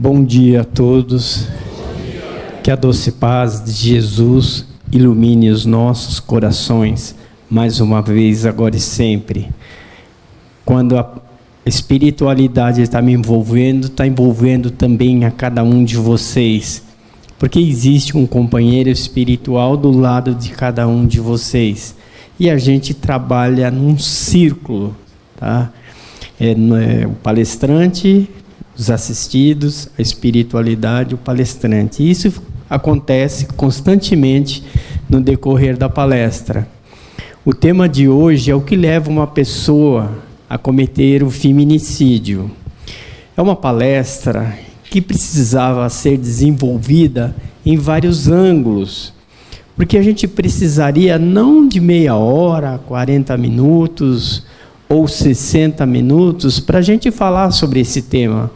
Bom dia a todos. Que a doce paz de Jesus ilumine os nossos corações, mais uma vez, agora e sempre. Quando a espiritualidade está me envolvendo, está envolvendo também a cada um de vocês. Porque existe um companheiro espiritual do lado de cada um de vocês. E a gente trabalha num círculo, tá? O palestrante, os assistidos, a espiritualidade, o palestrante. Isso acontece constantemente no decorrer da palestra. O tema de hoje é o que leva uma pessoa a cometer o feminicídio. É uma palestra que precisava ser desenvolvida em vários ângulos, porque a gente precisaria não de meia hora, 40 minutos ou 60 minutos para a gente falar sobre esse tema,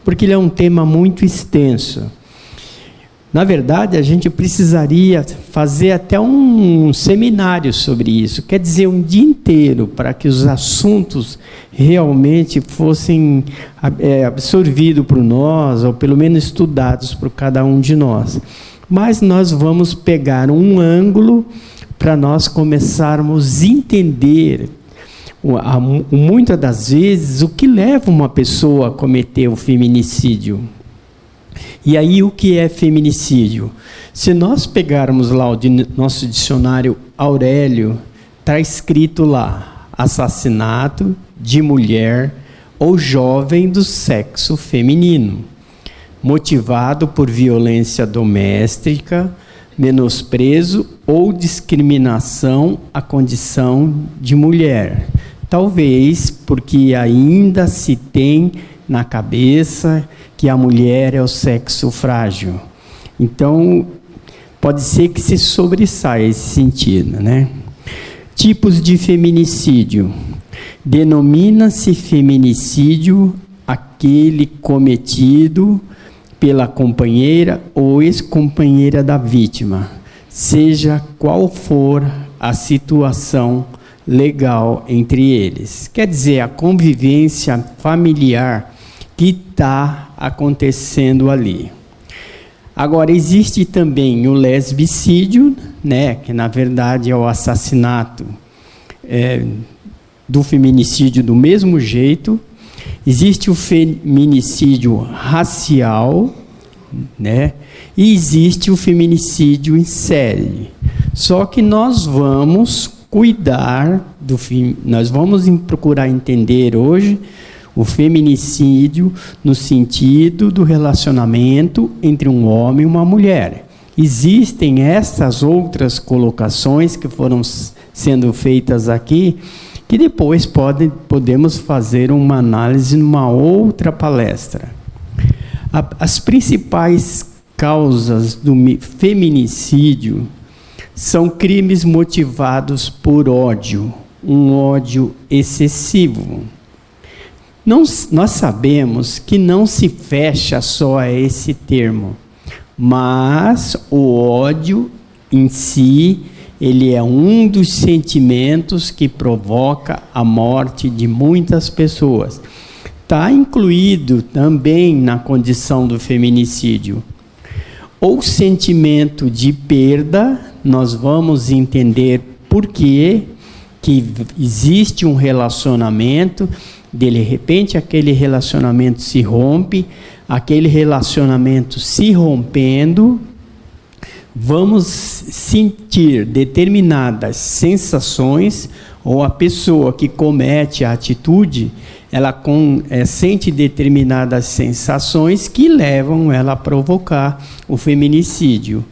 porque ele é um tema muito extenso. Na verdade, a gente precisaria fazer até um seminário sobre isso, quer dizer, um dia inteiro, para que os assuntos realmente fossem absorvidos por nós, ou pelo menos estudados por cada um de nós. Mas nós vamos pegar um ângulo para nós começarmos a entender, muitas das vezes, o que leva uma pessoa a cometer o feminicídio. E aí, o que é feminicídio? Se nós pegarmos lá o nosso dicionário Aurélio, está escrito lá: assassinato de mulher ou jovem do sexo feminino, motivado por violência doméstica, menosprezo ou discriminação à condição de mulher. Talvez porque ainda se tem na cabeça que a mulher é o sexo frágil. Então, pode ser que se sobressaia esse sentido, né? Tipos de feminicídio. Denomina-se feminicídio aquele cometido pela companheira ou ex-companheira da vítima, seja qual for a situação legal entre eles. Quer dizer, a convivência familiar que está acontecendo ali. Agora, existe também o lesbicídio, né, que na verdade é o assassinato do feminicídio do mesmo jeito. Existe o feminicídio racial, né, e existe o feminicídio em série. Só que nós vamos cuidar nós vamos procurar entender hoje o feminicídio no sentido do relacionamento entre um homem e uma mulher. Existem essas outras colocações que foram sendo feitas aqui, que depois podemos fazer uma análise numa outra palestra. As principais causas do feminicídio são crimes motivados por ódio, um ódio excessivo. Nós sabemos que não se fecha só a esse termo, mas o ódio em si, ele é um dos sentimentos que provoca a morte de muitas pessoas. Está incluído também na condição do feminicídio. O sentimento de perda, nós vamos entender por que existe um relacionamento. De repente, aquele relacionamento se rompe, aquele relacionamento se rompendo, vamos sentir determinadas sensações, ou a pessoa que comete a atitude, ela sente determinadas sensações que levam ela a provocar o feminicídio.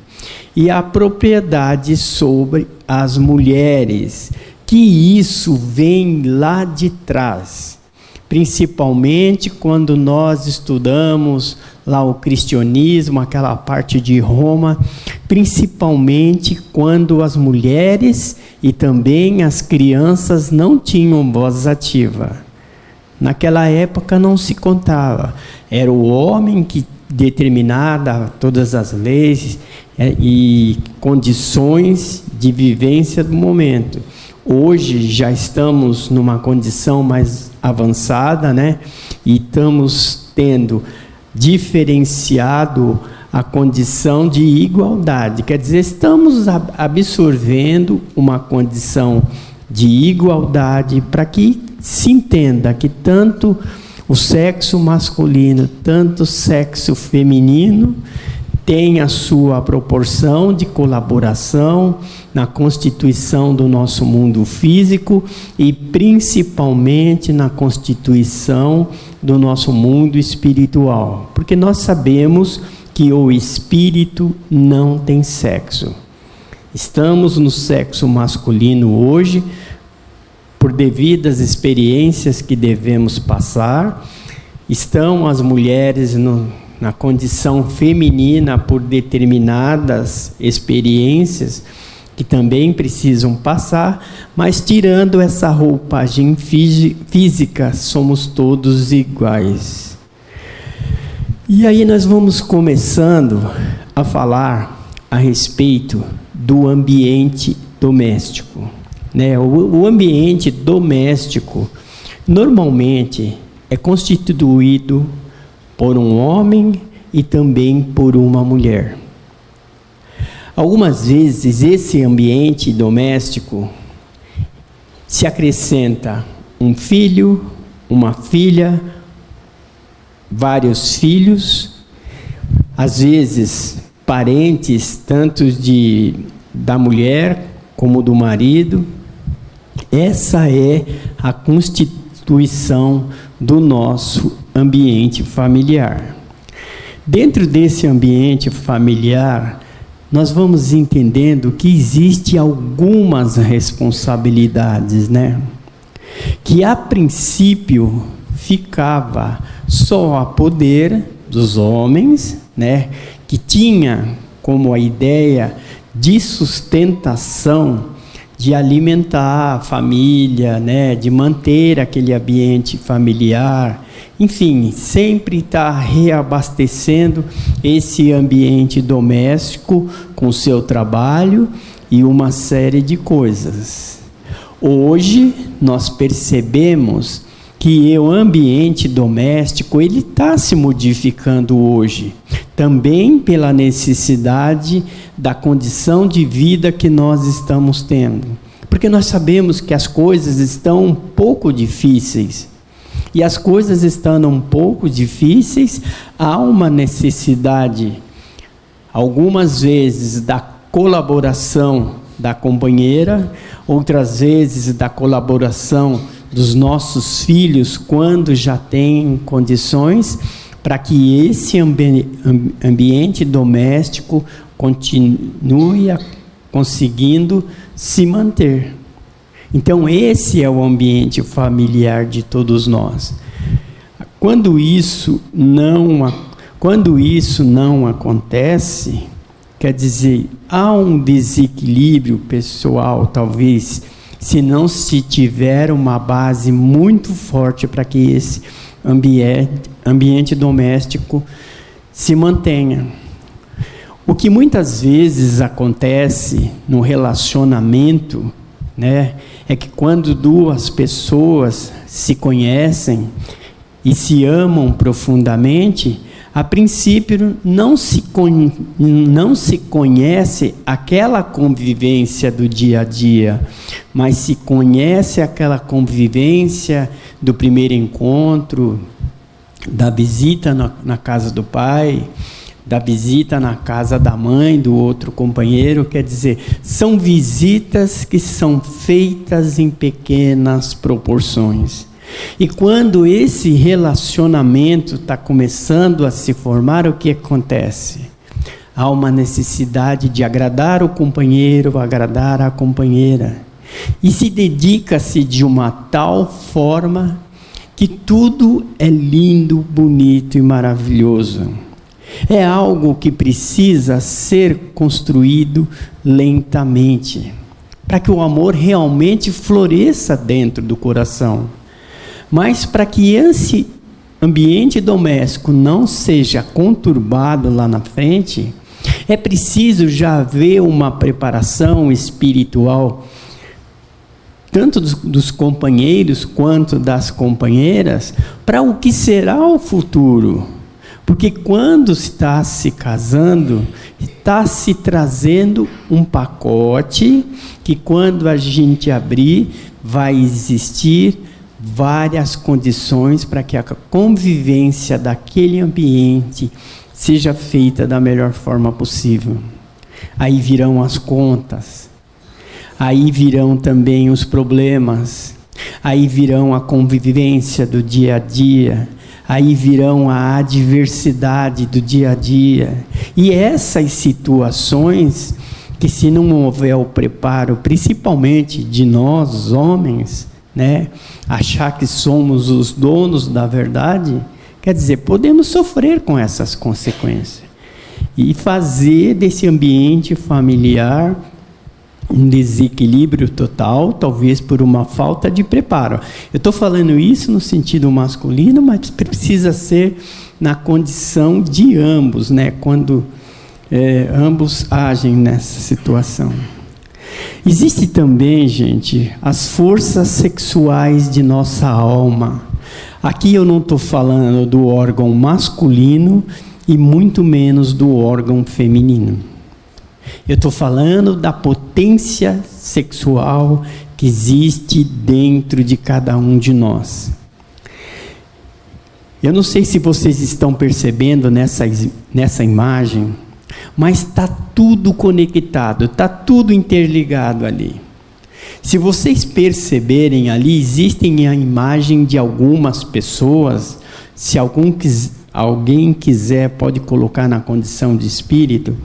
E a propriedade sobre as mulheres, que isso vem lá de trás. Principalmente quando nós estudamos lá o cristianismo, aquela parte de Roma, principalmente quando as mulheres e também as crianças não tinham voz ativa. Naquela época não se contava, era o homem que determinava todas as leis e condições de vivência do momento. Hoje já estamos numa condição mais avançada, né? E estamos tendo diferenciado a condição de igualdade. Quer dizer, estamos absorvendo uma condição de igualdade para que se entenda que tanto o sexo masculino, tanto o sexo feminino tem a sua proporção de colaboração na constituição do nosso mundo físico e principalmente na constituição do nosso mundo espiritual. Porque nós sabemos que o espírito não tem sexo. Estamos no sexo masculino hoje, por devidas experiências que devemos passar. Estão as mulheres na condição feminina por determinadas experiências que também precisam passar, mas tirando essa roupagem física, somos todos iguais. E aí nós vamos começando a falar a respeito do ambiente doméstico, né? O ambiente doméstico normalmente é constituído por um homem e também por uma mulher. Algumas vezes esse ambiente doméstico se acrescenta um filho, uma filha, vários filhos, às vezes parentes tanto da mulher como do marido. Essa é a constituição do nosso ambiente familiar. Dentro desse ambiente familiar, nós vamos entendendo que existe algumas responsabilidades, né? Que a princípio ficava só a poder dos homens, né? Que tinha como a ideia de sustentação, de alimentar a família, né? De manter aquele ambiente familiar, enfim, sempre está reabastecendo esse ambiente doméstico com o seu trabalho e uma série de coisas. Hoje nós percebemos que o ambiente doméstico ele está se modificando hoje, também pela necessidade da condição de vida que nós estamos tendo, porque nós sabemos que as coisas estão um pouco difíceis, e as coisas estando um pouco difíceis, há uma necessidade, algumas vezes, da colaboração da companheira, outras vezes da colaboração dos nossos filhos, quando já têm condições, para que esse ambiente doméstico continue conseguindo se manter. Então, esse é o ambiente familiar de todos nós. Quando isso não acontece, quer dizer, há um desequilíbrio pessoal, talvez, se não se tiver uma base muito forte para que esse ambiente doméstico se mantenha. O que muitas vezes acontece no relacionamento, né, é que quando duas pessoas se conhecem e se amam profundamente, a princípio não se conhece aquela convivência do dia a dia, mas se conhece aquela convivência do primeiro encontro, da visita na casa do pai, da visita na casa da mãe, do outro companheiro. Quer dizer, são visitas que são feitas em pequenas proporções. E quando esse relacionamento está começando a se formar, o que acontece? Há uma necessidade de agradar o companheiro, agradar a companheira. E se dedica-se de uma tal forma que tudo é lindo, bonito e maravilhoso. É algo que precisa ser construído lentamente, para que o amor realmente floresça dentro do coração. Mas para que esse ambiente doméstico não seja conturbado lá na frente, é preciso já haver uma preparação espiritual, tanto dos companheiros quanto das companheiras, para o que será o futuro. Porque quando está se casando, está se trazendo um pacote que quando a gente abrir, vai existir várias condições para que a convivência daquele ambiente seja feita da melhor forma possível. Aí virão as contas, aí virão também os problemas, aí virão a convivência do dia a dia, aí virão a adversidade do dia a dia. E essas situações que, se não houver o preparo, principalmente de nós, homens, né, achar que somos os donos da verdade, quer dizer, podemos sofrer com essas consequências e fazer desse ambiente familiar um desequilíbrio total, talvez por uma falta de preparo. Eu estou falando isso no sentido masculino, mas precisa ser na condição de ambos, né? Quando ambos agem nessa situação. Existe também, gente, as forças sexuais de nossa alma. Aqui eu não estou falando do órgão masculino e muito menos do órgão feminino. Eu estou falando da potência sexual que existe dentro de cada um de nós. Eu não sei se vocês estão percebendo nessa imagem, mas está tudo conectado, está tudo interligado ali. Se vocês perceberem ali, existem a imagem de algumas pessoas. Se alguém quiser, pode colocar na condição de espírito,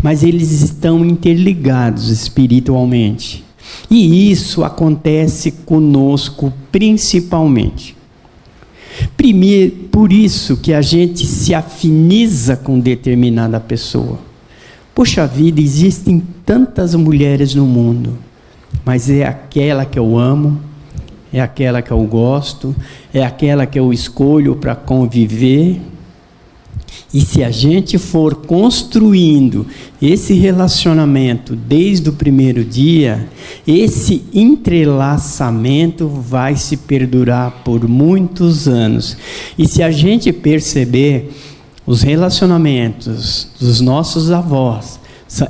mas eles estão interligados espiritualmente. E isso acontece conosco principalmente. Primeiro, por isso que a gente se afiniza com determinada pessoa. Poxa vida, existem tantas mulheres no mundo, mas é aquela que eu amo, é aquela que eu gosto, é aquela que eu escolho para conviver. E se a gente for construindo esse relacionamento desde o primeiro dia, esse entrelaçamento vai se perdurar por muitos anos. E se a gente perceber, os relacionamentos dos nossos avós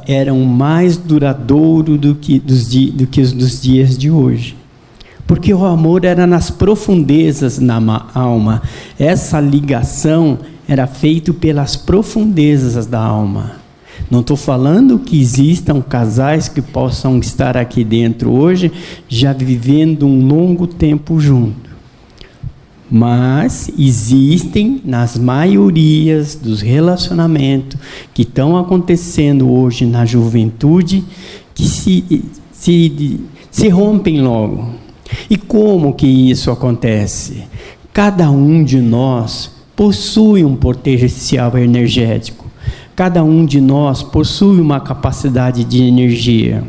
eram mais duradouros do que os dos dias de hoje. Porque o amor era nas profundezas da alma. Essa ligação era feita pelas profundezas da alma. Não estou falando que existam casais que possam estar aqui dentro hoje, já vivendo um longo tempo junto. Mas existem, nas maiorias dos relacionamentos que estão acontecendo hoje na juventude, que se rompem logo. E como que isso acontece? Cada um de nós possui um potencial energético. Cada um de nós possui uma capacidade de energia.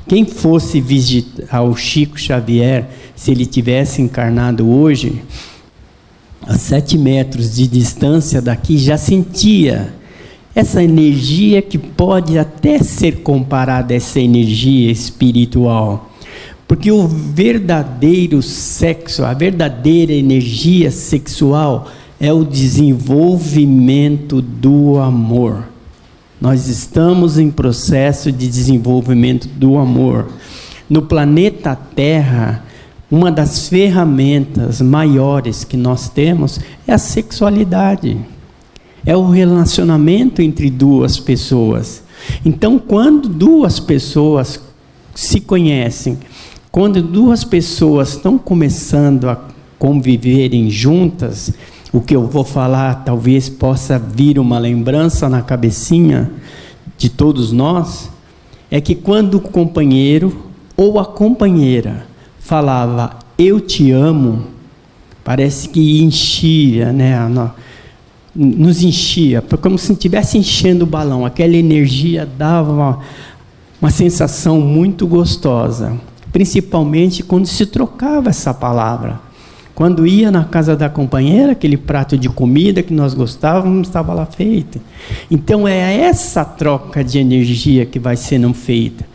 Quem fosse visitar o Chico Xavier, se ele tivesse encarnado hoje, a 7 metros de distância daqui, já sentia essa energia que pode até ser comparada a essa energia espiritual. Porque o verdadeiro sexo, a verdadeira energia sexual é o desenvolvimento do amor. Nós estamos em processo de desenvolvimento do amor. No planeta Terra, uma das ferramentas maiores que nós temos é a sexualidade. É o relacionamento entre duas pessoas. Então, quando duas pessoas se conhecem, quando duas pessoas estão começando a conviverem juntas, o que eu vou falar talvez possa vir uma lembrança na cabecinha de todos nós, é que quando o companheiro ou a companheira falava, eu te amo, parece que enchia, né? Nos enchia, como se estivesse enchendo o balão. Aquela energia dava uma sensação muito gostosa, principalmente quando se trocava essa palavra. Quando ia na casa da companheira, aquele prato de comida que nós gostávamos estava lá feito. Então é essa troca de energia que vai sendo feita.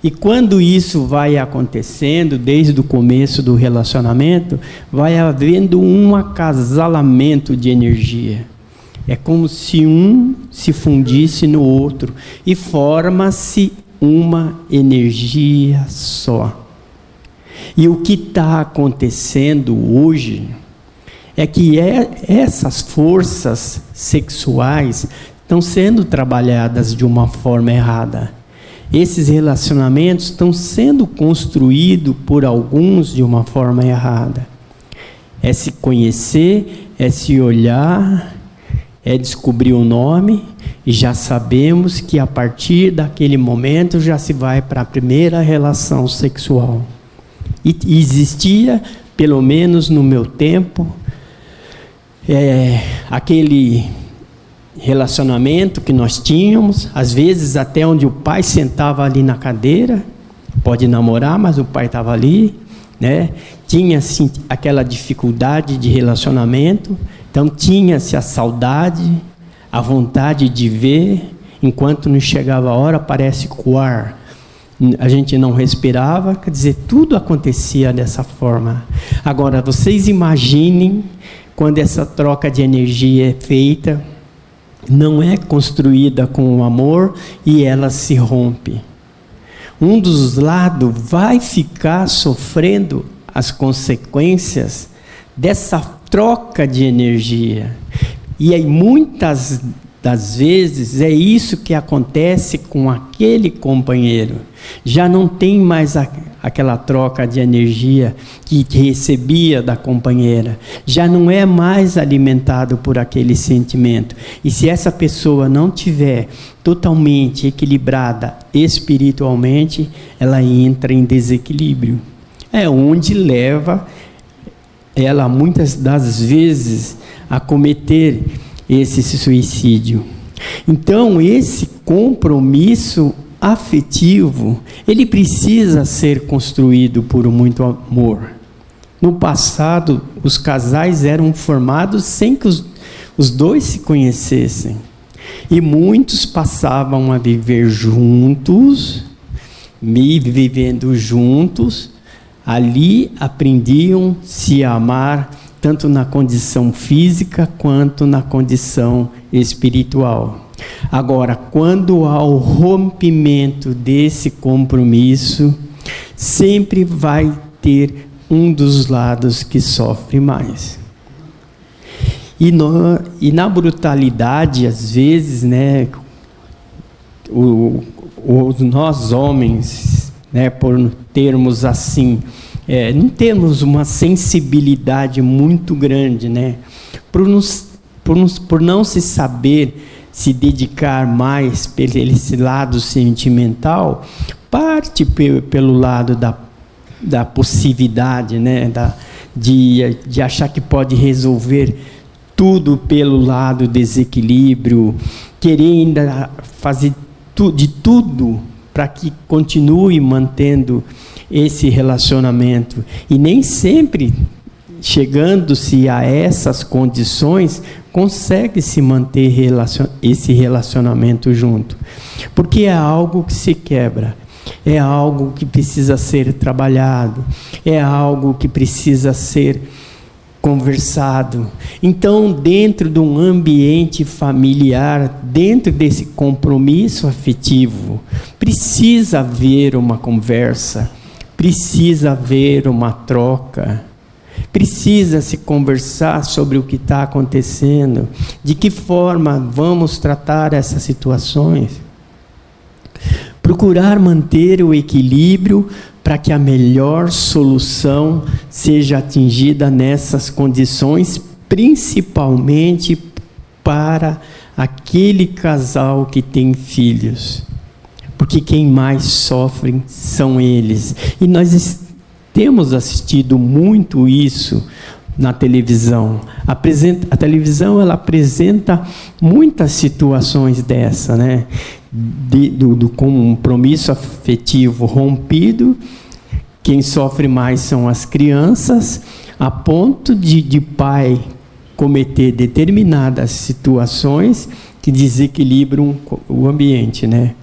E quando isso vai acontecendo, desde o começo do relacionamento, vai havendo um acasalamento de energia. É como se um se fundisse no outro e forma-se uma energia só. E o que está acontecendo hoje é que essas forças sexuais estão sendo trabalhadas de uma forma errada. Esses relacionamentos estão sendo construídos por alguns de uma forma errada. É se conhecer, é se olhar, é descobrir o nome, e já sabemos que a partir daquele momento já se vai para a primeira relação sexual. E existia, pelo menos no meu tempo, aquele relacionamento que nós tínhamos, às vezes até onde o pai sentava ali na cadeira, pode namorar, mas o pai estava ali, né? Tinha assim, aquela dificuldade de relacionamento, então tinha-se a saudade, a vontade de ver, enquanto não chegava a hora, parece coar. A gente não respirava, quer dizer, tudo acontecia dessa forma. Agora, vocês imaginem quando essa troca de energia é feita, não é construída com o amor e ela se rompe. Um dos lados vai ficar sofrendo as consequências dessa troca de energia. E aí, muitas das vezes, é isso que acontece com aquele companheiro. Já não tem mais aquela troca de energia que recebia da companheira. Já não é mais alimentado por aquele sentimento. E se essa pessoa não tiver totalmente equilibrada espiritualmente, ela entra em desequilíbrio. É onde leva ela, muitas das vezes, a cometer esse suicídio. Então, esse compromisso afetivo, ele precisa ser construído por muito amor. No passado, os casais eram formados sem que os dois se conhecessem. E muitos passavam a viver juntos, vivendo juntos, ali aprendiam a se amar, tanto na condição física quanto na condição espiritual. Agora, quando há o rompimento desse compromisso, sempre vai ter um dos lados que sofre mais. E na brutalidade, às vezes, né, nós homens, né, por termos assim, não temos uma sensibilidade muito grande, né, por não se saber se dedicar mais por esse lado sentimental, parte pelo lado da possessividade, né, de achar que pode resolver tudo pelo lado desequilíbrio, querer ainda fazer de tudo para que continue mantendo esse relacionamento. E nem sempre, chegando-se a essas condições, consegue-se manter esse relacionamento junto. Porque é algo que se quebra, é algo que precisa ser trabalhado, é algo que precisa ser conversado. Então, dentro de um ambiente familiar, dentro desse compromisso afetivo, precisa haver uma conversa, precisa haver uma troca, precisa se conversar sobre o que está acontecendo, de que forma vamos tratar essas situações. Procurar manter o equilíbrio para que a melhor solução seja atingida nessas condições, principalmente para aquele casal que tem filhos. Porque quem mais sofre são eles. E nós temos assistido muito isso na televisão. A televisão, ela apresenta muitas situações dessa, né? Do compromisso afetivo rompido. Quem sofre mais são as crianças, a ponto de pai cometer determinadas situações que desequilibram o ambiente, né?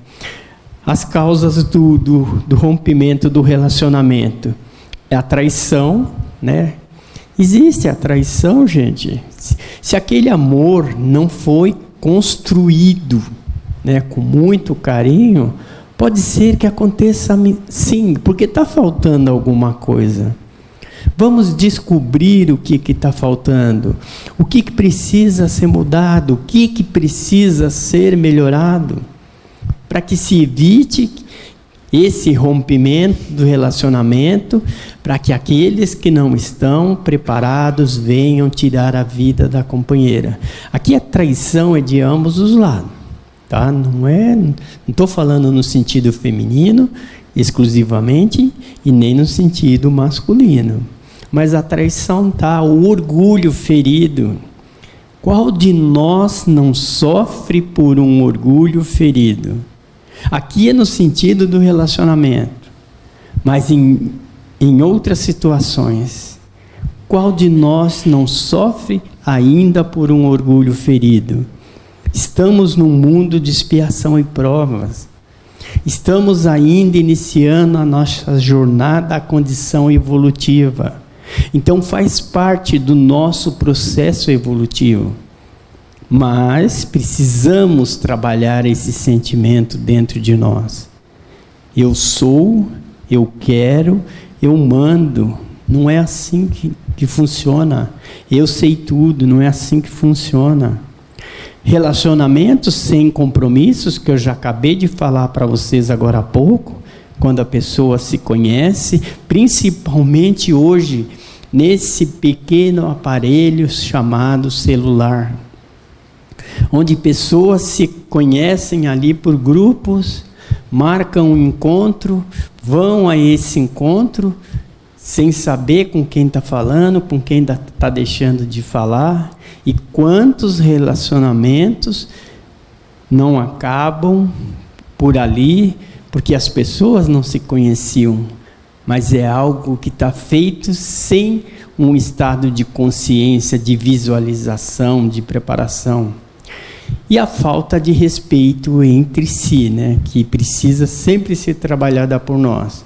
As causas do rompimento do relacionamento é a traição, né? Existe a traição, gente. Se aquele amor não foi construído, né, com muito carinho, pode ser que aconteça sim, porque está faltando alguma coisa. Vamos descobrir o que está faltando, o que precisa ser mudado, o que precisa ser melhorado, para que se evite esse rompimento do relacionamento, para que aqueles que não estão preparados venham tirar a vida da companheira. Aqui a traição é de ambos os lados, tá? Não estou falando no sentido feminino exclusivamente e nem no sentido masculino. Mas a traição está, o orgulho ferido. Qual de nós não sofre por um orgulho ferido? Aqui é no sentido do relacionamento, mas em outras situações, qual de nós não sofre ainda por um orgulho ferido? Estamos num mundo de expiação e provas. Estamos ainda iniciando a nossa jornada à condição evolutiva. Então faz parte do nosso processo evolutivo. Mas precisamos trabalhar esse sentimento dentro de nós. Eu sou, eu quero, eu mando. Não é assim que funciona. Eu sei tudo, não é assim que funciona. Relacionamentos sem compromissos, que eu já acabei de falar para vocês agora há pouco, quando a pessoa se conhece, principalmente hoje, nesse pequeno aparelho chamado celular, onde pessoas se conhecem ali por grupos, marcam um encontro, vão a esse encontro, sem saber com quem está falando, com quem está deixando de falar, e quantos relacionamentos não acabam por ali, porque as pessoas não se conheciam, mas é algo que está feito sem um estado de consciência, de visualização, de preparação. E a falta de respeito entre si, né, que precisa sempre ser trabalhada por nós,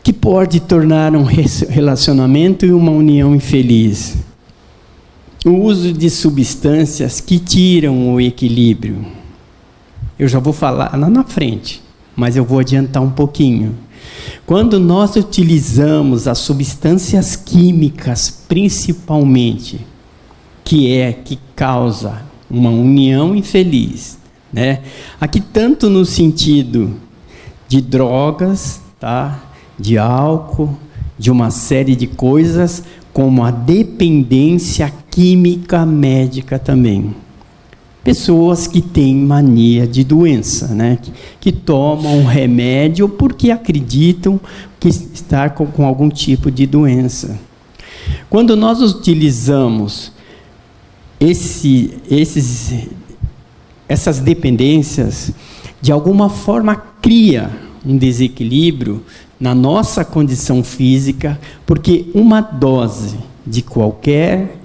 que pode tornar um relacionamento e uma união infeliz. O uso de substâncias que tiram o equilíbrio. Eu já vou falar lá na frente, mas eu vou adiantar um pouquinho. Quando nós utilizamos as substâncias químicas, principalmente, que causa uma união infeliz, né? Aqui tanto no sentido de drogas, tá? De álcool, de uma série de coisas, como a dependência química médica também. Pessoas que têm mania de doença, né? Que tomam remédio porque acreditam que está com algum tipo de doença. Quando nós utilizamos essas dependências, de alguma forma cria um desequilíbrio na nossa condição física, porque uma dose de qualquer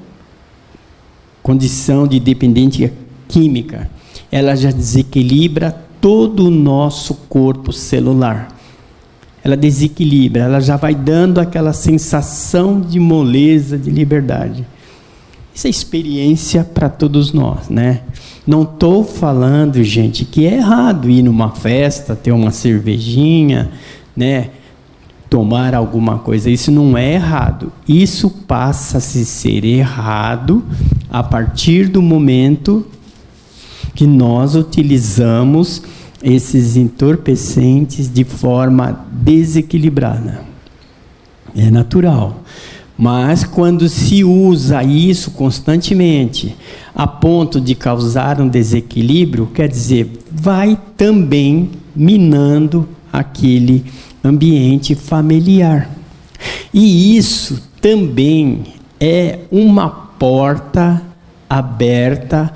condição de dependência química, ela já desequilibra todo o nosso corpo celular. Ela desequilibra, ela já vai dando aquela sensação de moleza, de liberdade. Isso é experiência para todos nós, né? Não estou falando, gente, que é errado ir numa festa, ter uma cervejinha, né? Tomar alguma coisa. Isso não é errado. Isso passa a ser errado a partir do momento que nós utilizamos esses entorpecentes de forma desequilibrada. É natural. Mas quando se usa isso constantemente, a ponto de causar um desequilíbrio, quer dizer, vai também minando aquele ambiente familiar. E isso também é uma porta aberta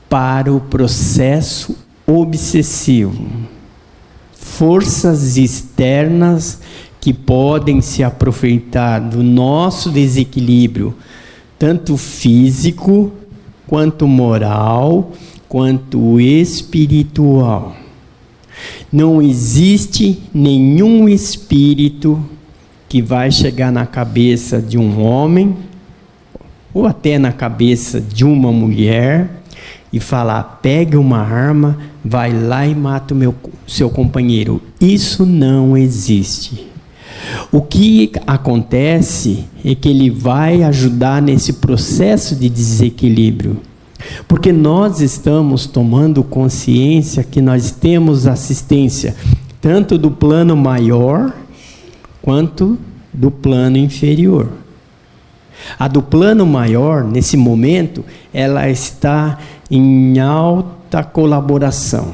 para o processo obsessivo. Forças externas que podem se aproveitar do nosso desequilíbrio, tanto físico, quanto moral, quanto espiritual. Não existe nenhum espírito que vai chegar na cabeça de um homem ou até na cabeça de uma mulher e falar: pegue uma arma, vai lá e mata o seu companheiro. Isso não existe. O que acontece é que ele vai ajudar nesse processo de desequilíbrio, porque nós estamos tomando consciência que nós temos assistência tanto do plano maior quanto do plano inferior. A do plano maior, nesse momento, ela está em alta colaboração.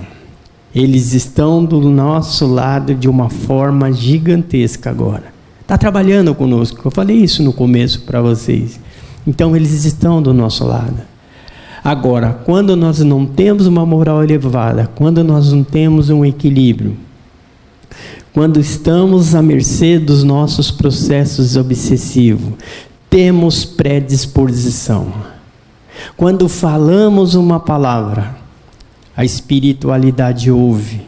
Eles estão do nosso lado de uma forma gigantesca agora. Está trabalhando conosco. Eu falei isso no começo para vocês. Então, eles estão do nosso lado. Agora, quando nós não temos uma moral elevada, quando nós não temos um equilíbrio, quando estamos à mercê dos nossos processos obsessivos, temos predisposição. Quando falamos uma palavra, a espiritualidade ouve,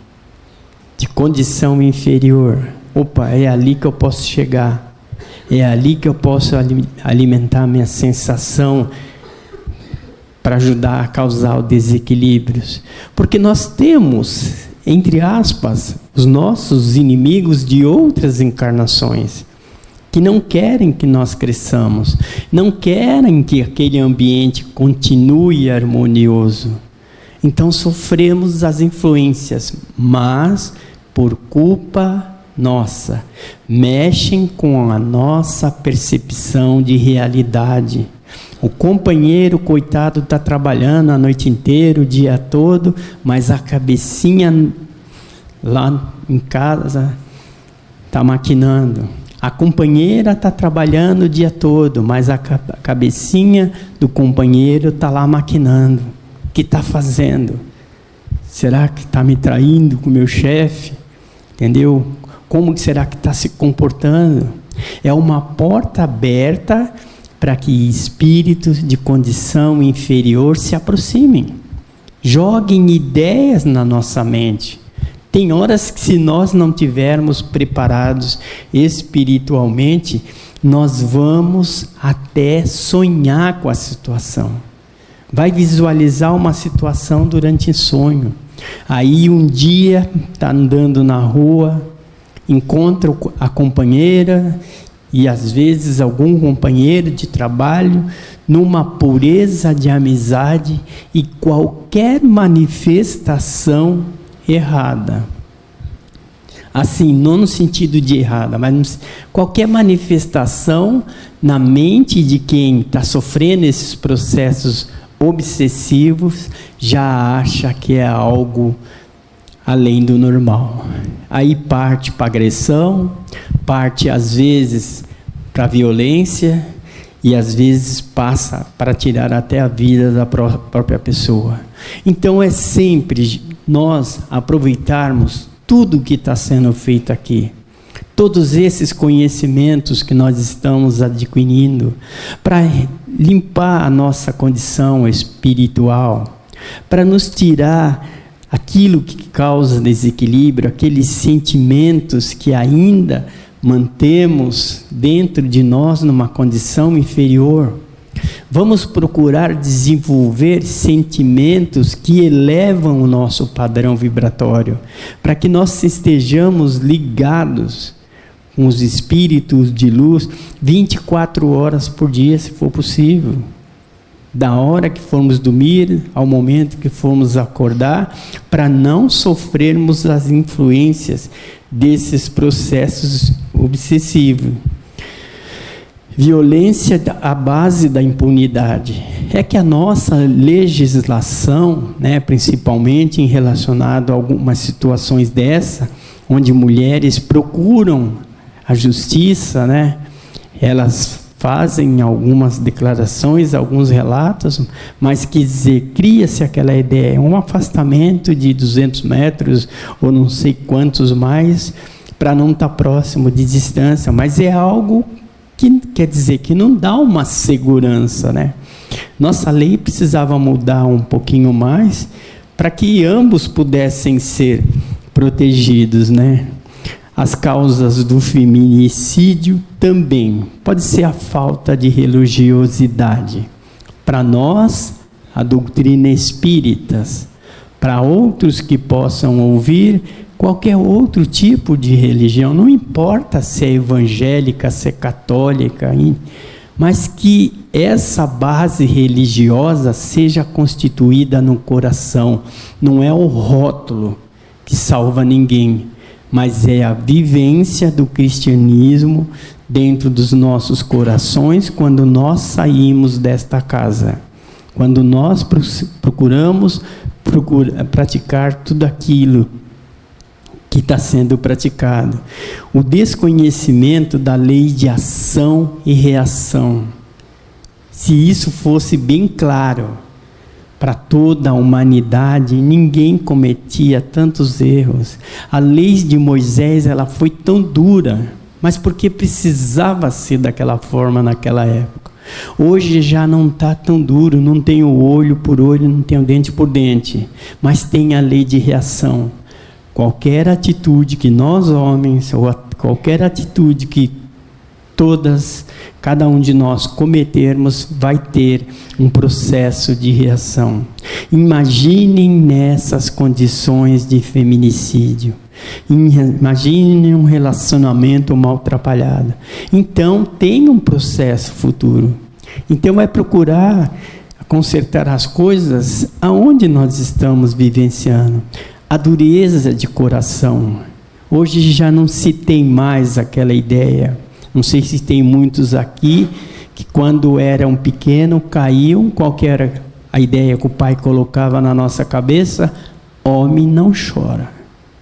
de condição inferior. Opa, é ali que eu posso chegar. É ali que eu posso alimentar minha sensação para ajudar a causar desequilíbrios. Porque nós temos, entre aspas, os nossos inimigos de outras encarnações, que não querem que nós cresçamos, não querem que aquele ambiente continue harmonioso. Então sofremos as influências, mas por culpa nossa, mexem com a nossa percepção de realidade. O companheiro, coitado, está trabalhando a noite inteira, o dia todo, mas a cabecinha lá em casa está maquinando. A companheira está trabalhando o dia todo, mas a cabecinha do companheiro está lá maquinando. O que está fazendo? Será que está me traindo com o meu chefe? Entendeu? Como que será que está se comportando? É uma porta aberta para que espíritos de condição inferior se aproximem. Joguem ideias na nossa mente. Tem horas que, se nós não tivermos preparados espiritualmente, nós vamos até sonhar com a situação. Vai visualizar uma situação durante sonho. Aí um dia está andando na rua, encontra a companheira e às vezes algum companheiro de trabalho, numa pureza de amizade, e qualquer manifestação errada, assim, não no sentido de errada, mas qualquer manifestação na mente de quem está sofrendo esses processos obsessivos, já acha que é algo além do normal. Aí parte para agressão, parte às vezes para violência, e às vezes passa para tirar até a vida da própria pessoa. Então é sempre nós aproveitarmos tudo que está sendo feito aqui, todos esses conhecimentos que nós estamos adquirindo, para limpar a nossa condição espiritual, para nos tirar aquilo que causa desequilíbrio, aqueles sentimentos que ainda mantemos dentro de nós numa condição inferior. Vamos procurar desenvolver sentimentos que elevam o nosso padrão vibratório, para que nós estejamos ligados com os espíritos de luz 24 horas por dia, se for possível. Da hora que formos dormir ao momento que formos acordar, para não sofrermos as influências desses processos obsessivos. Violência à base da impunidade. É que a nossa legislação, principalmente em relacionado a algumas situações dessa, onde mulheres procuram a justiça, elas fazem algumas declarações, alguns relatos, mas quer dizer, cria-se aquela ideia, um afastamento de 200 metros ou não sei quantos mais, para não estar próximo de distância, mas é algo que quer dizer que não dá uma segurança, Nossa lei precisava mudar um pouquinho mais para que ambos pudessem ser protegidos, As causas do feminicídio também pode ser a falta de religiosidade. Para nós, a doutrina espírita. Para outros que possam ouvir qualquer outro tipo de religião, não importa se é evangélica, se é católica, mas que essa base religiosa seja constituída no coração. Não é o rótulo que salva ninguém, mas é a vivência do cristianismo dentro dos nossos corações quando nós saímos desta casa. Quando nós procuramos praticar tudo aquilo que está sendo praticado. O desconhecimento da lei de ação e reação. Se isso fosse bem claro para toda a humanidade, ninguém cometia tantos erros. A lei de Moisés, ela foi tão dura, mas porque precisava ser daquela forma naquela época. Hoje já não está tão duro, não tem o olho por olho, não tem o dente por dente, mas tem a lei de reação. Qualquer atitude que nós homens, ou qualquer atitude que cada um de nós cometermos, vai ter um processo de reação. Imaginem nessas condições de feminicídio. Imaginem um relacionamento mal atrapalhado. Então, tem um processo futuro. Então, é procurar consertar as coisas aonde nós estamos vivenciando. A dureza de coração. Hoje já não se tem mais aquela ideia. Não sei se tem muitos aqui que quando eram pequenos caíam. Qual que era a ideia que o pai colocava na nossa cabeça? Homem não chora,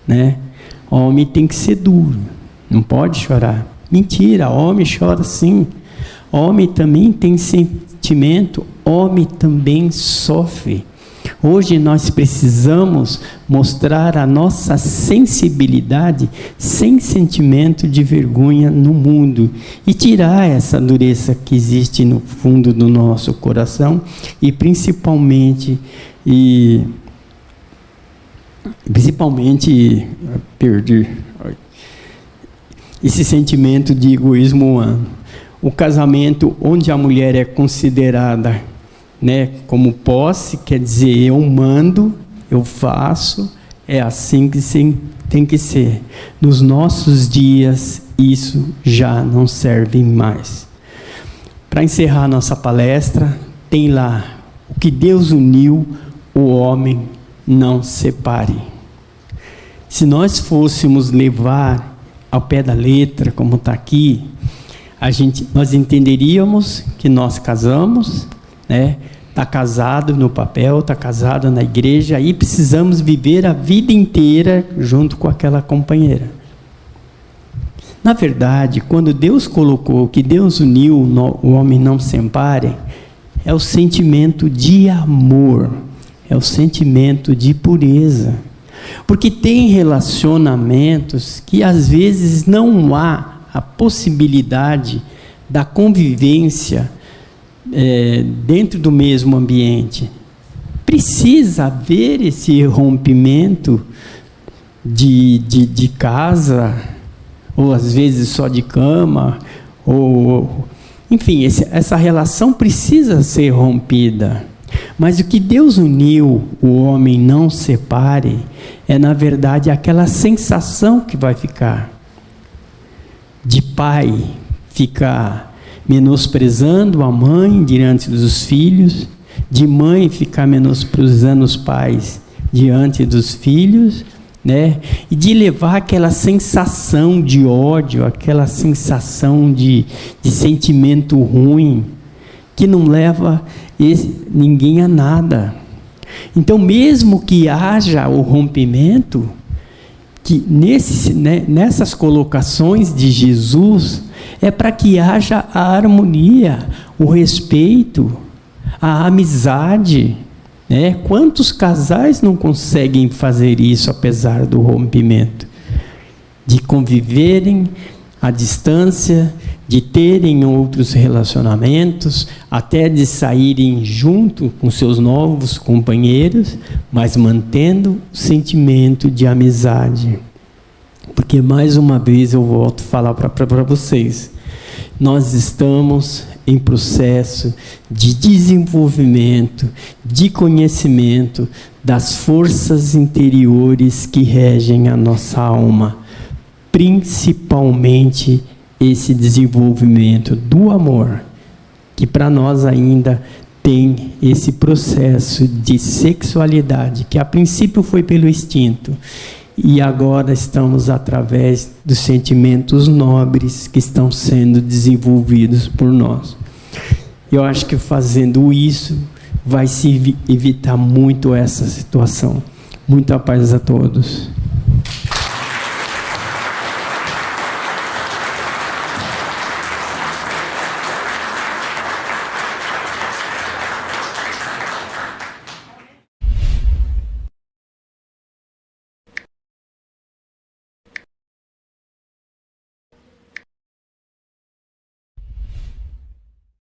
né? Homem tem que ser duro, não pode chorar. Mentira, homem chora sim. Homem também tem sentimento, homem também sofre. Hoje nós precisamos mostrar a nossa sensibilidade sem sentimento de vergonha no mundo e tirar essa dureza que existe no fundo do nosso coração e principalmente perder esse sentimento de egoísmo humano. O casamento onde a mulher é considerada, né, como posse, quer dizer, eu mando, eu faço, é assim que tem que ser. Nos nossos dias, isso já não serve mais. Para encerrar nossa palestra, tem lá, o que Deus uniu, o homem não separe. Se nós fôssemos levar ao pé da letra, como está aqui, nós entenderíamos que nós casamos, né? Está casado no papel, está casado na igreja, e precisamos viver a vida inteira junto com aquela companheira. Na verdade, quando Deus colocou que Deus uniu, o homem não se separe, é o sentimento de amor, é o sentimento de pureza. Porque tem relacionamentos que às vezes não há a possibilidade da convivência dentro do mesmo ambiente. Precisa haver esse rompimento de casa, ou às vezes só de cama, enfim, essa relação precisa ser rompida. Mas o que Deus uniu, o homem não separe, é na verdade aquela sensação que vai ficar de pai ficar menosprezando a mãe diante dos filhos, de mãe ficar menosprezando os pais diante dos filhos, né? E de levar aquela sensação de ódio, aquela sensação de sentimento ruim, que não leva ninguém a nada. Então, mesmo que haja o rompimento, que nessas colocações de Jesus, é para que haja a harmonia, o respeito, a amizade, né? Quantos casais não conseguem fazer isso apesar do rompimento? De conviverem à distância, de terem outros relacionamentos, até de saírem junto com seus novos companheiros, mas mantendo o sentimento de amizade. Porque mais uma vez eu volto a falar para vocês, nós estamos em processo de desenvolvimento, de conhecimento das forças interiores que regem a nossa alma, principalmente esse desenvolvimento do amor, que para nós ainda tem esse processo de sexualidade, que a princípio foi pelo instinto, e agora estamos através dos sentimentos nobres que estão sendo desenvolvidos por nós. Eu acho que fazendo isso vai se evitar muito essa situação. Muita paz a todos.